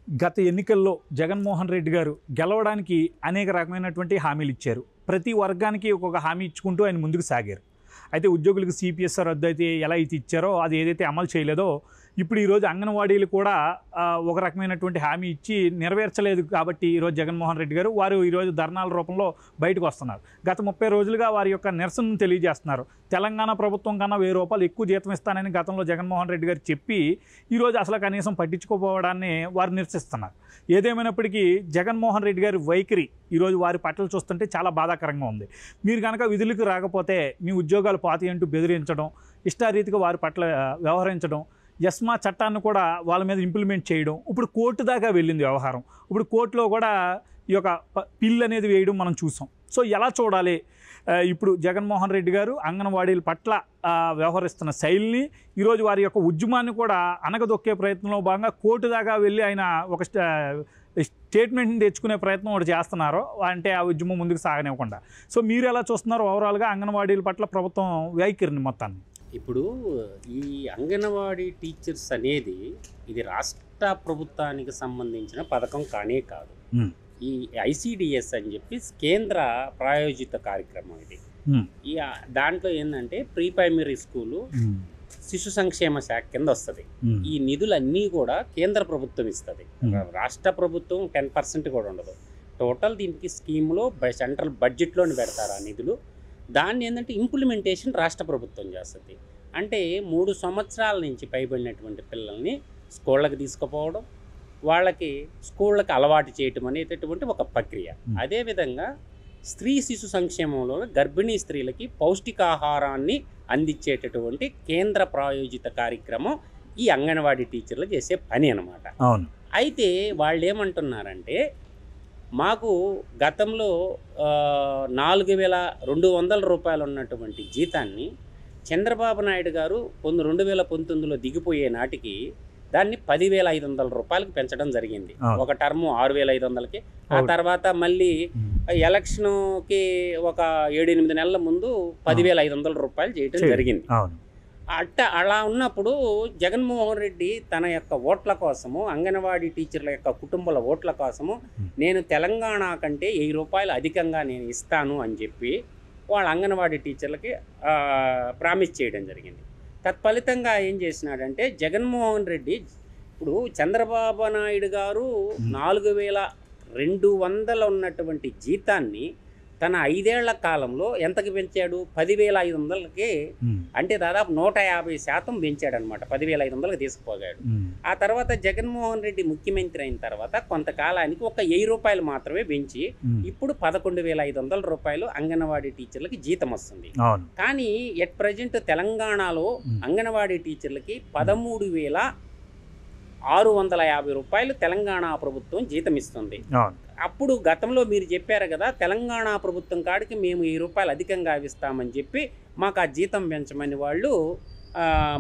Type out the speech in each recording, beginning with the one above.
గత ఎన్నికల్లో జగన్మోహన్ రెడ్డి గారు గెలవడానికి అనేక రకమైనటువంటి హామీలు ఇచ్చారు. ప్రతి వర్గానికి ఒక్కొక్క హామీ ఇచ్చుకుంటూ ఆయన ముందుకు సాగారు. అయితే ఉద్యోగులకు సిపిఎస్ రద్దు అయితే ఎలా అయితే ఇచ్చారో అది ఏదైతే అమలు చేయలేదో ఇప్పుడు ఈరోజు అంగన్వాడీలు కూడా ఒక రకమైనటువంటి హామీ ఇచ్చి నెరవేర్చలేదు. కాబట్టి ఈరోజు జగన్మోహన్ రెడ్డి గారు వారు ఈరోజు ధర్నాల రూపంలో బయటకు వస్తున్నారు. గత 30 రోజులుగా వారి యొక్క నిరసనను తెలియజేస్తున్నారు. తెలంగాణ ప్రభుత్వం కన్నా 1000 రూపాయలు ఎక్కువ జీతం ఇస్తానని గతంలో జగన్మోహన్ రెడ్డి గారు చెప్పి ఈరోజు అసలు కనీసం పట్టించుకోపోవడాన్ని వారు నిరసిస్తున్నారు. ఏదేమైనప్పటికీ జగన్మోహన్ రెడ్డి గారి వైఖరి ఈరోజు వారి పట్ల చూస్తుంటే చాలా బాధాకరంగా ఉంది. మీరు కనుక విధులకు రాకపోతే మీ ఉద్యోగాలు పాతి అంటూ బెదిరించడం, ఇష్టారీతిగా వారి పట్ల వ్యవహరించడం, ఎస్మా చట్టాన్ని కూడా వాళ్ళ మీద ఇంప్లిమెంట్ చేయడం, ఇప్పుడు కోర్టు దాకా వెళ్ళింది వ్యవహారం. ఇప్పుడు కోర్టులో కూడా ఈ యొక్క పిల్ అనేది వేయడం మనం చూసాం. సో ఎలా చూడాలి ఇప్పుడు జగన్మోహన్ రెడ్డి గారు అంగన్వాడీల పట్ల వ్యవహరిస్తున్న శైలిని, ఈరోజు వారి యొక్క ఉద్యమాన్ని కూడా అనగదొక్కే ప్రయత్నంలో భాగంగా కోర్టు దాకా వెళ్ళి ఆయన ఒక స్టేట్మెంట్ని తెచ్చుకునే ప్రయత్నం ఒకటి చేస్తున్నారు, అంటే ఆ ఉద్యమం ముందుకు సాగనివ్వకుండా. సో మీరు ఎలా చూస్తున్నారు ఓవరాల్గా అంగన్వాడీల పట్ల ప్రభుత్వం వైఖరిని మొత్తాన్ని? ఇప్పుడు ఈ అంగన్వాడీ టీచర్స్ అనేది ఇది రాష్ట్ర ప్రభుత్వానికి సంబంధించిన పథకం కానే కాదు. ఈ ఐసిడిఎస్ అని చెప్పి కేంద్ర ప్రాయోజిత కార్యక్రమం ఇది. ఈ దాంట్లో ఏంటంటే ప్రీ ప్రైమరీ స్కూలు శిశు సంక్షేమ శాఖ కింద వస్తుంది. ఈ నిధులన్నీ కూడా కేంద్ర ప్రభుత్వం ఇస్తుంది, రాష్ట్ర ప్రభుత్వం 10% కూడా ఉండదు. టోటల్ దీనికి స్కీమ్లో సెంట్రల్ బడ్జెట్లోని పెడతారు ఆ నిధులు. దాన్ని ఏంటంటే ఇంప్లిమెంటేషన్ రాష్ట్ర ప్రభుత్వం చేస్తుంది. అంటే 3 సంవత్సరాల నుంచి పైబడినటువంటి పిల్లల్ని స్కూళ్ళకి తీసుకుపోవడం, వాళ్ళకి స్కూళ్ళకి అలవాటు చేయటం అనేటటువంటి ఒక ప్రక్రియ. అదేవిధంగా స్త్రీ శిశు సంక్షేమంలో గర్భిణీ స్త్రీలకి పౌష్టికాహారాన్ని అందించేటటువంటి కేంద్ర ప్రాయోజిత కార్యక్రమం ఈ అంగన్వాడీ టీచర్లు చేసే పని అన్నమాట. అవును. అయితే వాళ్ళు ఏమంటున్నారంటే, మాకు గతంలో 4200 రూపాయలు ఉన్నటువంటి జీతాన్ని చంద్రబాబు నాయుడు గారు 2019లో దిగిపోయే నాటికి దాన్ని 10,500 రూపాయలకి పెంచడం జరిగింది. ఒక టర్ము 6,500కి, ఆ తర్వాత మళ్ళీ ఎలక్షన్కి ఒక 7-8 నెలల ముందు 10,500 రూపాయలు చేయడం జరిగింది. అలా ఉన్నప్పుడు జగన్మోహన్ రెడ్డి తన యొక్క ఓట్ల కోసము, అంగన్వాడీ టీచర్ల యొక్క కుటుంబాల ఓట్ల కోసము నేను తెలంగాణ కంటే 1000 రూపాయలు అధికంగా నేను ఇస్తాను అని చెప్పి వాళ్ళ అంగన్వాడీ టీచర్లకి ప్రామిస్ చేయడం జరిగింది. తత్ఫలితంగా ఏం చేసినాడంటే జగన్మోహన్ రెడ్డి ఇప్పుడు చంద్రబాబు నాయుడు గారు 4,200 ఉన్నటువంటి జీతాన్ని తన 5 ఏళ్ల కాలంలో ఎంతకి పెంచాడు? 10,500కి, అంటే దాదాపు 150% పెంచాడు అనమాట. 10,500కి తీసుకుపోయాడు. ఆ తర్వాత జగన్మోహన్ రెడ్డి ముఖ్యమంత్రి అయిన తర్వాత కొంతకాలానికి ఒక 1000 రూపాయలు మాత్రమే పెంచి ఇప్పుడు 11,500 రూపాయలు అంగన్వాడీ టీచర్లకి జీతం వస్తుంది. కానీ ఎట్ ప్రజెంట్ తెలంగాణలో అంగన్వాడీ టీచర్లకి 13,650 రూపాయలు తెలంగాణ ప్రభుత్వం జీతం ఇస్తుంది. అప్పుడు గతంలో మీరు చెప్పారు కదా, తెలంగాణ ప్రభుత్వం కాడికి మేము 1000 రూపాయలు అధికంగా ఇస్తామని చెప్పి మాకు ఆ జీతం పెంచమని వాళ్ళు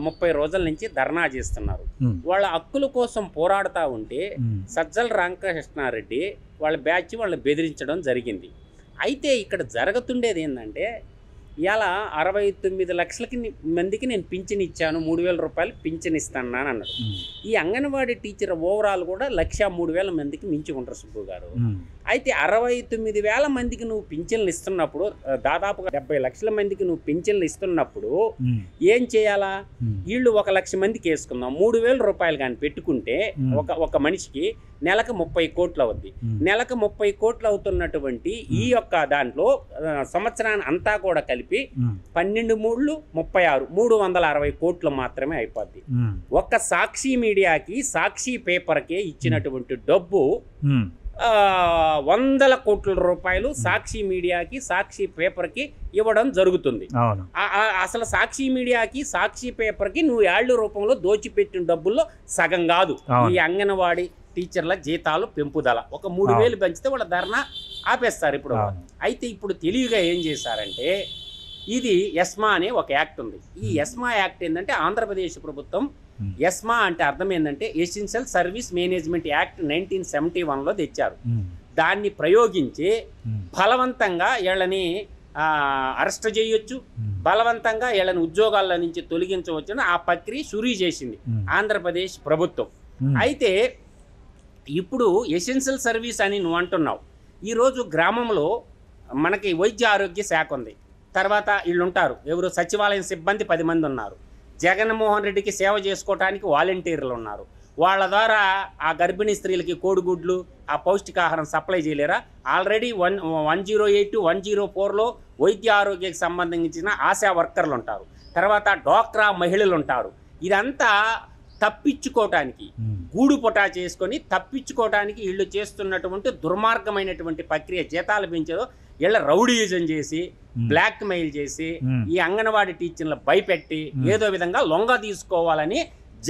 30 రోజుల నుంచి ధర్నా చేస్తున్నారు. వాళ్ళ హక్కుల కోసం పోరాడుతూ ఉంటే సజ్జల రామకృష్ణారెడ్డి వాళ్ళ బ్యాచ్ వాళ్ళని బెదిరించడం జరిగింది. అయితే ఇక్కడ జరుగుతుండేది ఏంటంటే, ఇలా 69 లక్షల మందికి నేను పింఛన్ ఇచ్చాను, 3,000 రూపాయలు పింఛన్ ఇస్తాను అన్నాడు. ఈ అంగన్వాడీ టీచర్ ఓవరాల్ కూడా 1,03,000 మందికి మించి ఉంటారు సుబ్బు గారు. అయితే 69,000 మందికి నువ్వు పింఛన్లు ఇస్తున్నప్పుడు, దాదాపు 70 లక్షల మందికి నువ్వు పింఛన్లు ఇస్తున్నప్పుడు ఏం చేయాలా? వీళ్ళు 1,00,000 మందికి వేసుకుందాం, 3,000 రూపాయలు కానీ పెట్టుకుంటే ఒక మనిషికి నెలకు 30 కోట్లు అవుద్ది. నెలకు 30 కోట్లు అవుతున్నటువంటి ఈ యొక్క దాంట్లో సంవత్సరాన్ని అంతా కూడా కలిపి 12 3 36 360 కోట్లు మాత్రమే అయిపోద్ది. ఒక్క సాక్షి మీడియాకి, సాక్షి పేపర్కే ఇచ్చినటువంటి డబ్బు 100 కోట్ల రూపాయలు సాక్షి మీడియాకి, సాక్షి పేపర్కి ఇవ్వడం జరుగుతుంది. అసలు సాక్షి మీడియాకి, సాక్షి పేపర్కి నువ్వు ఏళ్ల రూపంలో దోచిపెట్టిన డబ్బుల్లో సగం కాదు ఈ అంగన్వాడీ టీచర్ల జీతాలు పెంపుదల. ఒక 3,000 పెంచితే వాళ్ళ ధర్నా ఆపేస్తారు ఇప్పుడు. అయితే ఇప్పుడు తెలివిగా ఏం చేశారంటే, ఇది ఎస్మా అనే ఒక యాక్ట్ ఉంది. ఈ ఎస్మా యాక్ట్ ఏంటంటే ఆంధ్రప్రదేశ్ ప్రభుత్వం, ఎస్మా అంటే అర్థం ఏంటంటే ఎసెన్షియల్ సర్వీస్ మేనేజ్మెంట్ యాక్ట్ 1971లో తెచ్చారు. దాన్ని ప్రయోగించి బలవంతంగా వీళ్ళని అరెస్ట్ చేయొచ్చు, బలవంతంగా వీళ్ళని ఉద్యోగాల నుంచి తొలగించవచ్చని ఆ ప్రక్రియ షురూ చేసింది ఆంధ్రప్రదేశ్ ప్రభుత్వం. అయితే ఇప్పుడు ఎసెన్షియల్ సర్వీస్ అని నువ్వు అంటున్నావు. ఈరోజు గ్రామంలో మనకి వైద్య ఆరోగ్య శాఖ ఉంది, తర్వాత వీళ్ళు ఉంటారు ఎవరు సచివాలయం సిబ్బంది 10 మంది ఉన్నారు, జగన్మోహన్ రెడ్డికి సేవ చేసుకోవడానికి వాలంటీర్లు ఉన్నారు. వాళ్ళ ద్వారా ఆ గర్భిణీ స్త్రీలకి కోడిగుడ్లు ఆ పౌష్టికాహారం సప్లై చేయలేరా? ఆల్రెడీ 108, 104లో వైద్య ఆరోగ్యకి సంబంధించిన ఆశా వర్కర్లు ఉంటారు, తర్వాత డ్వాక్రా మహిళలు ఉంటారు. ఇదంతా తప్పించుకోవటానికి గూడు పొటా చేసుకొని తప్పించుకోవటానికి వీళ్ళు చేస్తున్నటువంటి దుర్మార్గమైనటువంటి ప్రక్రియ. జీతాలు పెంచేదో వీళ్ళ రౌడీయిజం చేసి బ్లాక్ మెయిల్ చేసి ఈ అంగన్వాడీ టీచర్లు భయపెట్టి ఏదో విధంగా లొంగ తీసుకోవాలని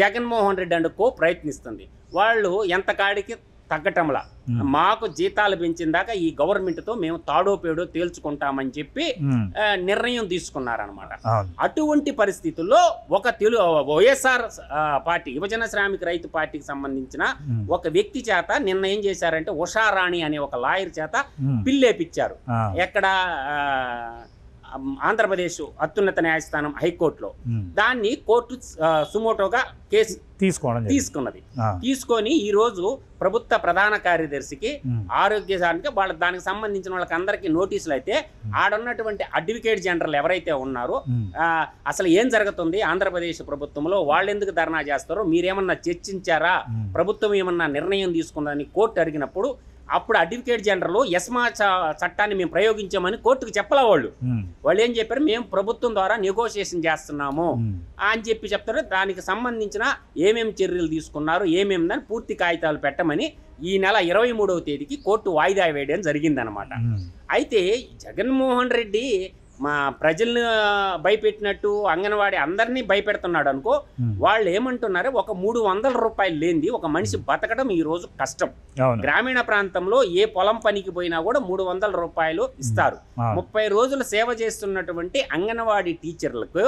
జగన్మోహన్ రెడ్డి అండ్ కో ప్రయత్నిస్తుంది. వాళ్ళు ఎంత కాడికి తగ్గటంలా మాకు జీతాలు పెంచిన దాకా ఈ గవర్నమెంట్తో మేము తాడోపేడో తేల్చుకుంటామని చెప్పి నిర్ణయం తీసుకున్నారనమాట. అటువంటి పరిస్థితుల్లో ఒక వైఎస్ఆర్ పార్టీ యువజన శ్రామిక రైతు పార్టీకి సంబంధించిన ఒక వ్యక్తి చేత నిన్న ఏం చేశారంటే ఉషారాణి అనే ఒక లాయర్ చేత పిల్లేపిచ్చారు. ఎక్కడ ఆంధ్రప్రదేశ్ అత్యున్నత న్యాయస్థానం హైకోర్టులో. దాన్ని కోర్టు సుమోటోగా కేసు తీసుకున్నది. తీసుకొని ఈ రోజు ప్రభుత్వ ప్రధాన కార్యదర్శికి ఆరోగ్య శాఖకి వాళ్ళ దానికి సంబంధించిన వాళ్ళకి అందరికీ నోటీసులు అయితే ఆడున్నటువంటి అడ్వకేట్ జనరల్ ఎవరైతే ఉన్నారో అసలు ఏం జరుగుతుంది ఆంధ్రప్రదేశ్ ప్రభుత్వంలో, వాళ్ళు ఎందుకు ధర్నా చేస్తారో మీరేమన్నా చర్చించారా, ప్రభుత్వం ఏమన్నా నిర్ణయం తీసుకుందని కోర్టు అడిగినప్పుడు అప్పుడు అడ్వకేట్ జనరల్ ఎస్మా చట్టాన్ని మేము ప్రయోగించామని కోర్టుకు చెప్పలే. వాళ్ళు ఏం చెప్పారు, మేము ప్రభుత్వం ద్వారా నెగోషియేషన్ చేస్తున్నాము అని చెప్పి చెప్తారు. దానికి సంబంధించిన ఏమేమి చర్యలు తీసుకున్నారు ఏమేమిదని పూర్తి కాగితాలు పెట్టమని ఈ నెల 23వ తేదీకి కోర్టు వాయిదా వేయడం జరిగిందనమాట. అయితే జగన్మోహన్ రెడ్డి మా ప్రజల్ని భయపెట్టినట్టు అంగన్వాడీ అందరినీ భయపెడుతున్నాడు అనుకో. వాళ్ళు ఏమంటున్నారు, ఒక 300 రూపాయలు లేనిది ఒక మనిషి బతకడం ఈ రోజు కష్టం. గ్రామీణ ప్రాంతంలో ఏ పొలం పనికి పోయినా కూడా 300 రూపాయలు ఇస్తారు. 30 రోజులు సేవ చేస్తున్నటువంటి అంగన్వాడీ టీచర్లకు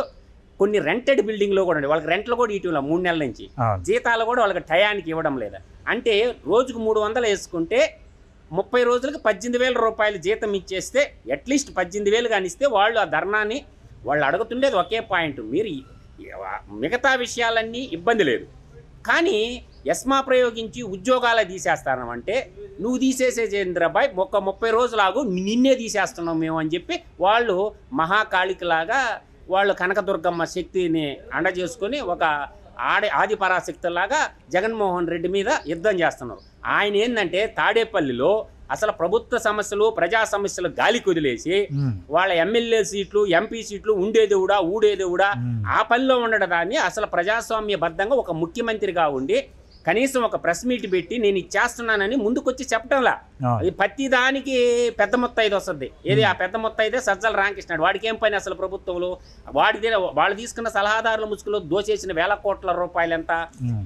కొన్ని రెంటెడ్ బిల్డింగ్ లో కూడా వాళ్ళకి రెంట్లు కూడా ఇటీవల 3 నెలల నుంచి జీతాలు కూడా వాళ్ళకి టయానికి ఇవ్వడం లేదు. అంటే రోజుకు 300 వేసుకుంటే 30 రోజులకి 18,000 రూపాయలు జీతం ఇచ్చేస్తే అట్లీస్ట్ 18,000 కానిస్తే వాళ్ళు ఆ ధర్నాన్ని వాళ్ళు అడుగుతుండేది ఒకే పాయింట్, మీరు మిగతా విషయాలన్నీ ఇబ్బంది లేదు కానీ ఎస్మా ప్రయోగించి ఉద్యోగాలు తీసేస్తానంటే నువ్వు తీసేసే చంద్రబాయ్ ఒక 30 రోజులాగు నిన్నే తీసేస్తున్నాం మేము అని చెప్పి వాళ్ళు మహాకాళికలాగా వాళ్ళు కనకదుర్గమ్మ శక్తిని అండజేసుకొని ఒక ఆదిపరాశక్తిలాగా జగన్మోహన్ రెడ్డి మీద యుద్ధం చేస్తున్నారు. ఆయన ఏంటంటే తాడేపల్లిలో అసలు ప్రభుత్వ సమస్యలు ప్రజా సమస్యలు గాలి కుదిలేసి వాళ్ళ ఎమ్మెల్యే సీట్లు ఎంపీ సీట్లు ఉండేదేవుడా ఊడేదేవుడా ఆ పనిలో ఉండడం దాన్ని అసలు ప్రజాస్వామ్యబద్ధంగా ఒక ముఖ్యమంత్రిగా ఉండి కనీసం ఒక ప్రెస్ మీట్ పెట్టి నేను ఇచ్చేస్తున్నానని ముందుకొచ్చి చెప్పడంలా. ప్రతి దానికి పెద్ద మొత్తైదు వస్తుంది. ఏది ఆ పెద్ద మొత్తైదే సజ్జల రామకృష్ణ, వాడికి ఏం పని అసలు ప్రభుత్వంలో? వాళ్ళు తీసుకున్న సలహాదారుల ముసుగులో దోచేసిన 1000 కోట్ల రూపాయలు ఎంత?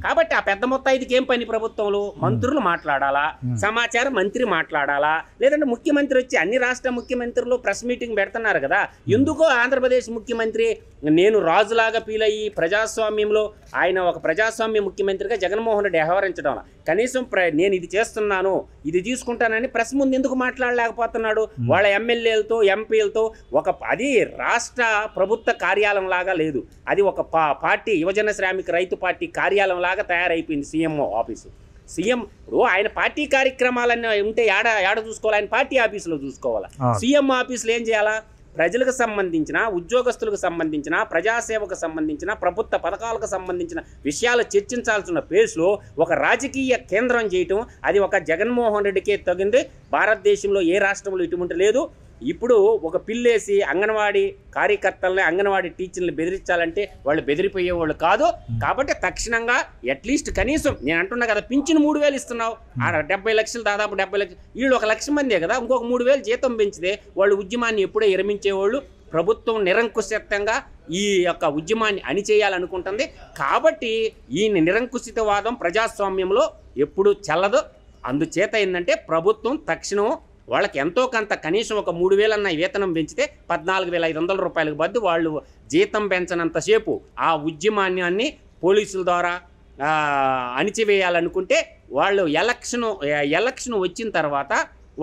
కాబట్టి ఆ పెద్ద మొత్తైదుకి ఏం పని ప్రభుత్వంలో? మంత్రులు మాట్లాడాలా, సమాచార మంత్రి మాట్లాడాలా, లేదంటే ముఖ్యమంత్రి వచ్చి అన్ని రాష్ట్ర ముఖ్యమంత్రులు ప్రెస్ మీటింగ్ పెడుతున్నారు కదా. ఎందుకో ఆంధ్రప్రదేశ్ ముఖ్యమంత్రి నేను రాజులాగా ఫీల్ అయ్యి ప్రజాస్వామ్యంలో ఆయన ఒక ప్రజాస్వామ్య ముఖ్యమంత్రిగా జగన్మోహన్ రెడ్డి వ్యవహరించడం కనీసం నేను ఇది చేస్తున్నాను ఇది తీసుకుంటానని ప్రెస్ ముందు ఎందుకు మాట్లాడలేకపోతున్నాడు? వాళ్ళ ఎమ్మెల్యేలతో ఎంపీలతో అది రాష్ట్ర ప్రభుత్వ కార్యాలయం లాగా లేదు, అది ఒక పార్టీ యువజన శ్రామిక రైతు పార్టీ కార్యాలయం లాగా తయారైపోయింది సీఎంఓ ఆఫీసు. సీఎం ఇప్పుడు ఆయన పార్టీ కార్యక్రమాలన్నీ ఉంటే ఏడ చూసుకోవాలి, ఆయన పార్టీ ఆఫీసులో చూసుకోవాలా. సీఎం ఆఫీసులో ఏం చేయాలా? ప్రజలకు సంబంధించిన ఉద్యోగస్తులకు సంబంధించిన ప్రజాసేవకు సంబంధించిన ప్రభుత్వ పథకాలకు సంబంధించిన విషయాలు చర్చించాల్సిన ప్లేస్లో ఒక రాజకీయ కేంద్రం చేయటం అది ఒక జగన్మోహన్ రెడ్డికే తగింది. భారతదేశంలో ఏ రాష్ట్రంలో ఇటువంటి లేదు. ఇప్పుడు ఒక పిల్లేసి అంగన్వాడీ కార్యకర్తలని అంగన్వాడీ టీచర్లు బెదిరించాలంటే వాళ్ళు బెదిరిపోయేవాళ్ళు కాదు. కాబట్టి తక్షణంగా అట్లీస్ట్ కనీసం నేను అంటున్నా కదా పింఛను 3,000 ఇస్తున్నావు, 70 లక్షలు దాదాపు 70 లక్షలు వీళ్ళు 1 లక్ష మందే కదా, ఇంకొక 3,000 జీతం పెంచితే వాళ్ళు ఉద్యమాన్ని ఎప్పుడో విరమించేవాళ్ళు. ప్రభుత్వం నిరంకుశత్వంగా ఈ యొక్క ఉద్యమాన్ని అణిచేయాలనుకుంటుంది. కాబట్టి ఈ నిరంకుశితవాదం ప్రజాస్వామ్యంలో ఎప్పుడు చెల్లదు. అందుచేత ఏంటంటే ప్రభుత్వం తక్షణం వాళ్ళకి ఎంతో కొంత కనీసం ఒక 3,000 అన్న వేతనం పెంచితే 14,500 రూపాయలకు బద్దు వాళ్ళు జీతం పెంచనంతసేపు ఆ ఉద్యమాన్ని పోలీసుల ద్వారా అణిచివేయాలనుకుంటే వాళ్ళు ఎలక్షన్ వచ్చిన తర్వాత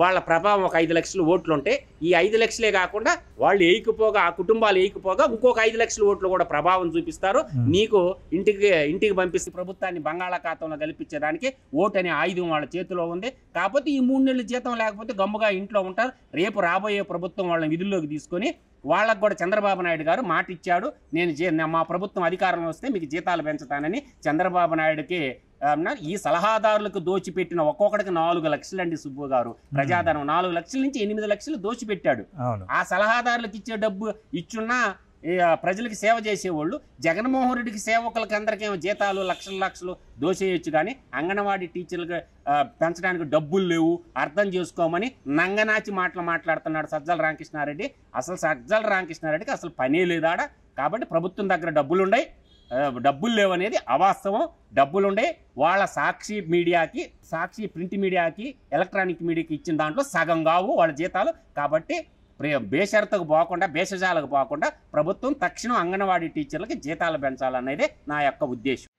వాళ్ళ ప్రభావం ఒక 5 లక్షల ఓట్లు ఉంటే ఈ 5 లక్షలే కాకుండా వాళ్ళు వేయకపోగా ఆ కుటుంబాలు వేయకపోగా ఇంకొక 5 లక్షల ఓట్లు కూడా ప్రభావం చూపిస్తారు. నీకు ఇంటికి పంపిస్తే ప్రభుత్వాన్ని బంగాళాఖాతంలో కల్పించడానికి ఓటు అనే ఆయుధం వాళ్ళ చేతిలో ఉంది. కాకపోతే ఈ 3 నెలల జీతం లేకపోతే గమ్ముగా ఇంట్లో ఉంటారు. రేపు రాబోయే ప్రభుత్వం వాళ్ళని విధుల్లోకి తీసుకొని వాళ్ళకు కూడా చంద్రబాబు నాయుడు గారు మాట ఇచ్చాడు, నేను మా ప్రభుత్వం అధికారంలో వస్తే మీకు జీతాలు పెంచుతానని. చంద్రబాబు నాయుడుకి ఈ సలహాదారులకు దోచిపెట్టిన ఒక్కొక్కడికి 4 లక్షలు అండి సుబ్బు గారు. ప్రజాధనం 4 లక్షల నుంచి 8 లక్షలు దోచిపెట్టాడు. ఆ సలహాదారులకు ఇచ్చే డబ్బు ఇచ్చున్నా ప్రజలకి సేవ చేసేవాళ్ళు. జగన్మోహన్ రెడ్డికి సేవకులకి అందరికేమో జీతాలు లక్షలు దోచేయచ్చు, కానీ అంగన్వాడీ టీచర్లకు పెంచడానికి డబ్బులు లేవు, అర్థం చేసుకోమని నంగనాచి మాట్లాడుతున్నాడు సజ్జల రామకృష్ణారెడ్డి. అసలు సజ్జల రామకృష్ణారెడ్డికి అసలు పనే లేదాడ. కాబట్టి ప్రభుత్వం దగ్గర డబ్బులు లేవనేది అవాస్తవం. డబ్బులుండే వాళ్ళ సాక్షి ప్రింట్ మీడియాకి ఎలక్ట్రానిక్ మీడియాకి ఇచ్చిన దాంట్లో సగం కావు వాళ్ళ జీతాలు. కాబట్టి బేషరతుకు పోకుండా భేషజాలకు పోకుండా ప్రభుత్వం తక్షణం అంగన్వాడీ టీచర్లకి జీతాలు పెంచాలనేదే నా యొక్క ఉద్దేశం.